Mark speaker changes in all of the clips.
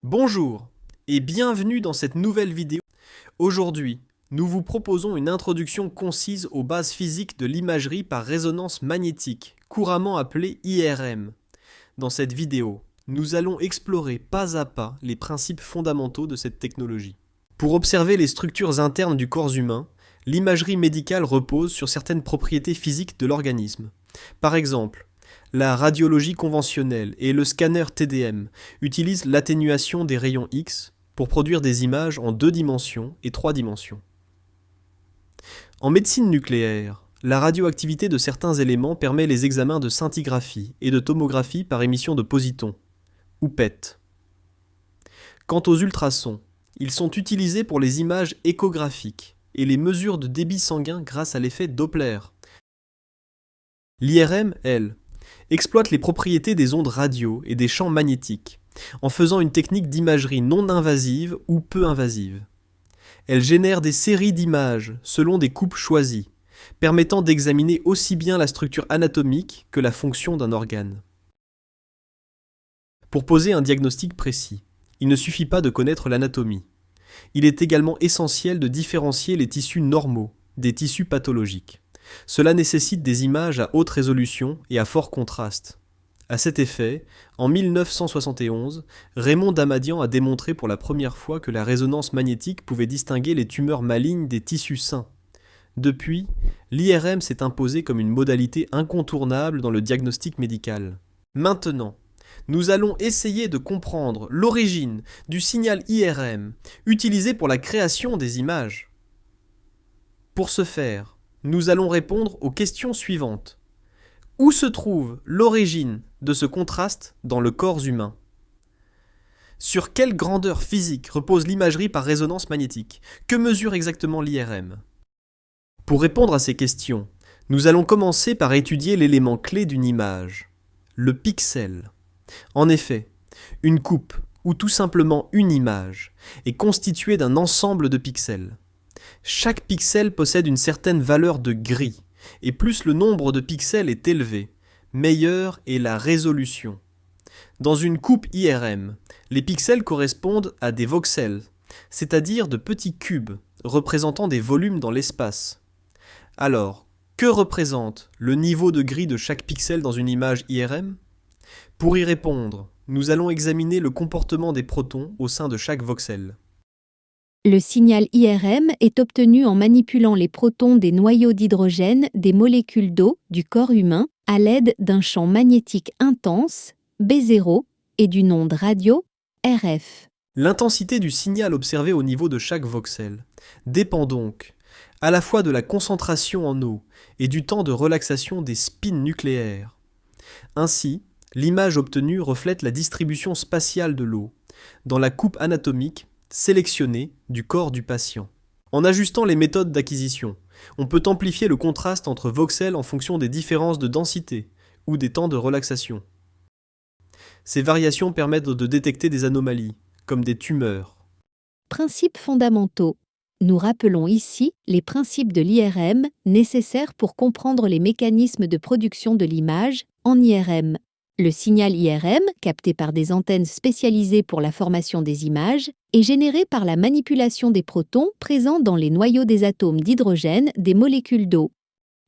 Speaker 1: Bonjour et bienvenue dans cette nouvelle vidéo. Aujourd'hui, nous vous proposons une introduction concise aux bases physiques de l'imagerie par résonance magnétique, couramment appelée IRM. Dans cette vidéo, nous allons explorer pas à pas les principes fondamentaux de cette technologie. Pour observer les structures internes du corps humain, l'imagerie médicale repose sur certaines propriétés physiques de l'organisme. Par exemple, la radiologie conventionnelle et le scanner TDM utilisent l'atténuation des rayons X pour produire des images en 2 dimensions et 3 dimensions. En médecine nucléaire, la radioactivité de certains éléments permet les examens de scintigraphie et de tomographie par émission de positons, ou PET. Quant aux ultrasons, ils sont utilisés pour les images échographiques et les mesures de débit sanguin grâce à l'effet Doppler. L'IRM, elle, exploite les propriétés des ondes radio et des champs magnétiques, en faisant une technique d'imagerie non invasive ou peu invasive. Elle génère des séries d'images selon des coupes choisies, permettant d'examiner aussi bien la structure anatomique que la fonction d'un organe. Pour poser un diagnostic précis, il ne suffit pas de connaître l'anatomie. Il est également essentiel de différencier les tissus normaux des tissus pathologiques. Cela nécessite des images à haute résolution et à fort contraste. À cet effet, en 1971, Raymond Damadian a démontré pour la première fois que la résonance magnétique pouvait distinguer les tumeurs malignes des tissus sains. Depuis, l'IRM s'est imposée comme une modalité incontournable dans le diagnostic médical. Maintenant, nous allons essayer de comprendre l'origine du signal IRM utilisé pour la création des images. Pour ce faire, nous allons répondre aux questions suivantes. Où se trouve l'origine de ce contraste dans le corps humain? Sur quelle grandeur physique repose l'imagerie par résonance magnétique? Que mesure exactement l'IRM? Pour répondre à ces questions, nous allons commencer par étudier l'élément clé d'une image, le pixel. En effet, une coupe, ou tout simplement une image, est constituée d'un ensemble de pixels. Chaque pixel possède une certaine valeur de gris, et plus le nombre de pixels est élevé, meilleure est la résolution. Dans une coupe IRM, les pixels correspondent à des voxels, c'est-à-dire de petits cubes représentant des volumes dans l'espace. Alors, que représente le niveau de gris de chaque pixel dans une image IRM? Pour y répondre, nous allons examiner le comportement des protons au sein de chaque voxel.
Speaker 2: Le signal IRM est obtenu en manipulant les protons des noyaux d'hydrogène des molécules d'eau du corps humain à l'aide d'un champ magnétique intense, B0, et d'une onde radio, RF.
Speaker 1: L'intensité du signal observé au niveau de chaque voxel dépend donc à la fois de la concentration en eau et du temps de relaxation des spins nucléaires. Ainsi, l'image obtenue reflète la distribution spatiale de l'eau dans la coupe anatomique sélectionnée du corps du patient. En ajustant les méthodes d'acquisition, on peut amplifier le contraste entre voxels en fonction des différences de densité ou des temps de relaxation. Ces variations permettent de détecter des anomalies, comme des tumeurs.
Speaker 2: Principes fondamentaux. Nous rappelons ici les principes de l'IRM nécessaires pour comprendre les mécanismes de production de l'image en IRM. Le signal IRM, capté par des antennes spécialisées pour la formation des images, est généré par la manipulation des protons présents dans les noyaux des atomes d'hydrogène des molécules d'eau.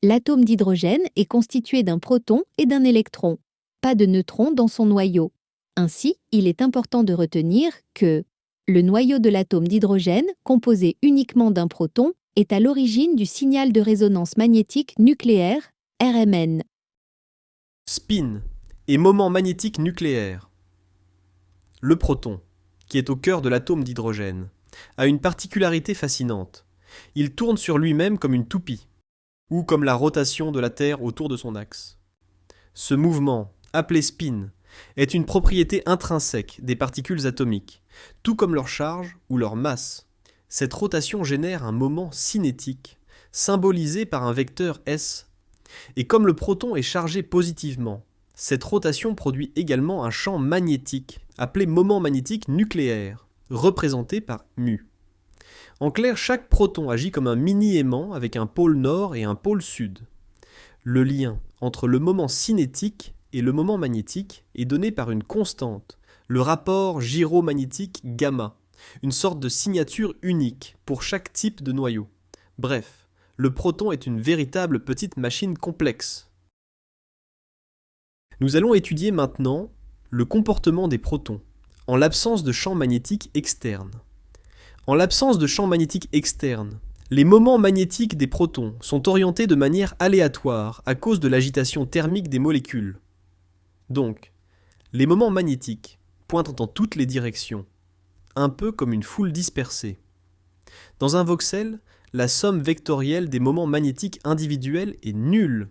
Speaker 2: L'atome d'hydrogène est constitué d'un proton et d'un électron, pas de neutrons dans son noyau. Ainsi, il est important de retenir que le noyau de l'atome d'hydrogène, composé uniquement d'un proton, est à l'origine du signal de résonance magnétique nucléaire, RMN.
Speaker 1: Spin et moment magnétique nucléaire. Le proton, qui est au cœur de l'atome d'hydrogène, a une particularité fascinante. Il tourne sur lui-même comme une toupie, ou comme la rotation de la Terre autour de son axe. Ce mouvement, appelé spin, est une propriété intrinsèque des particules atomiques, tout comme leur charge ou leur masse. Cette rotation génère un moment cinétique, symbolisé par un vecteur S. Et comme le proton est chargé positivement, cette rotation produit également un champ magnétique, appelé moment magnétique nucléaire, représenté par μ. En clair, chaque proton agit comme un mini-aimant avec un pôle nord et un pôle sud. Le lien entre le moment cinétique et le moment magnétique est donné par une constante, le rapport gyromagnétique gamma, une sorte de signature unique pour chaque type de noyau. Bref, le proton est une véritable petite machine complexe. Nous allons étudier maintenant le comportement des protons, en l'absence de champ magnétique externe. En l'absence de champ magnétique externe, les moments magnétiques des protons sont orientés de manière aléatoire à cause de l'agitation thermique des molécules. Donc, les moments magnétiques pointent dans toutes les directions, un peu comme une foule dispersée. Dans un voxel, la somme vectorielle des moments magnétiques individuels est nulle.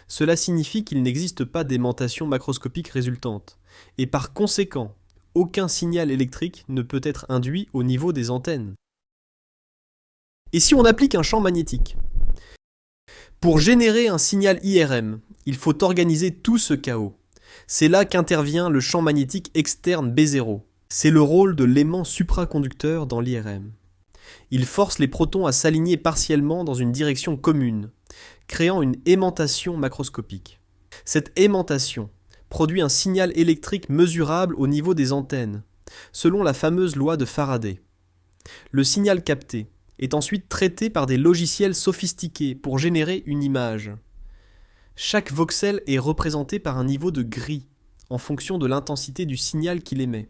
Speaker 1: Cela signifie qu'il n'existe pas d'aimantation macroscopique résultante, et par conséquent, aucun signal électrique ne peut être induit au niveau des antennes. Et si on applique un champ magnétique? Pour générer un signal IRM, il faut organiser tout ce chaos. C'est là qu'intervient le champ magnétique externe B0. C'est le rôle de l'aimant supraconducteur dans l'IRM. Il force les protons à s'aligner partiellement dans une direction commune, créant une aimantation macroscopique. Cette aimantation produit un signal électrique mesurable au niveau des antennes, selon la fameuse loi de Faraday. Le signal capté est ensuite traité par des logiciels sophistiqués pour générer une image. Chaque voxel est représenté par un niveau de gris, en fonction de l'intensité du signal qu'il émet.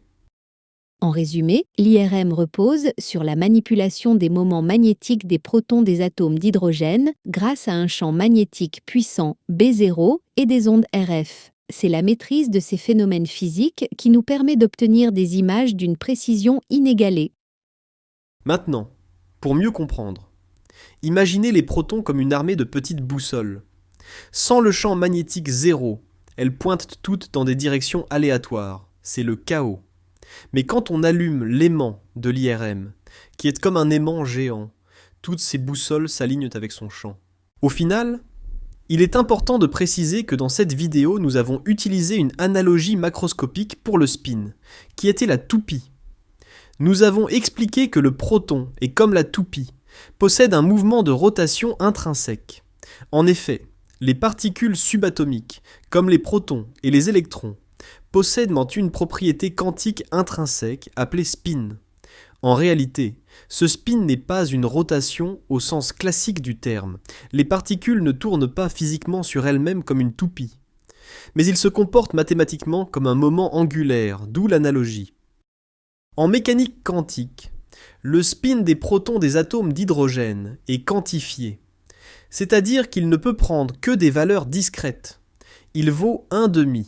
Speaker 2: En résumé, l'IRM repose sur la manipulation des moments magnétiques des protons des atomes d'hydrogène grâce à un champ magnétique puissant B0 et des ondes RF. C'est la maîtrise de ces phénomènes physiques qui nous permet d'obtenir des images d'une précision inégalée.
Speaker 1: Maintenant, pour mieux comprendre, imaginez les protons comme une armée de petites boussoles. Sans le champ magnétique zéro, elles pointent toutes dans des directions aléatoires. C'est le chaos. Mais quand on allume l'aimant de l'IRM, qui est comme un aimant géant, toutes ces boussoles s'alignent avec son champ. Au final, il est important de préciser que dans cette vidéo, nous avons utilisé une analogie macroscopique pour le spin, qui était la toupie. Nous avons expliqué que le proton est comme la toupie, possède un mouvement de rotation intrinsèque. En effet, les particules subatomiques, comme les protons et les électrons, possèdent une propriété quantique intrinsèque appelée spin. En réalité, ce spin n'est pas une rotation au sens classique du terme. Les particules ne tournent pas physiquement sur elles-mêmes comme une toupie. Mais ils se comportent mathématiquement comme un moment angulaire, d'où l'analogie. En mécanique quantique, le spin des protons des atomes d'hydrogène est quantifié, c'est-à-dire qu'il ne peut prendre que des valeurs discrètes. Il vaut 1/2.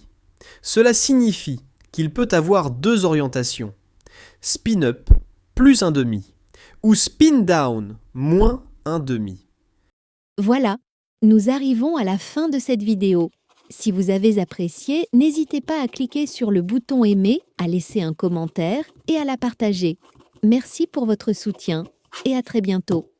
Speaker 1: Cela signifie qu'il peut avoir deux orientations, spin up plus 1/2 ou spin down moins 1/2.
Speaker 2: Voilà, nous arrivons à la fin de cette vidéo. Si vous avez apprécié, n'hésitez pas à cliquer sur le bouton aimer, à laisser un commentaire et à la partager. Merci pour votre soutien et à très bientôt.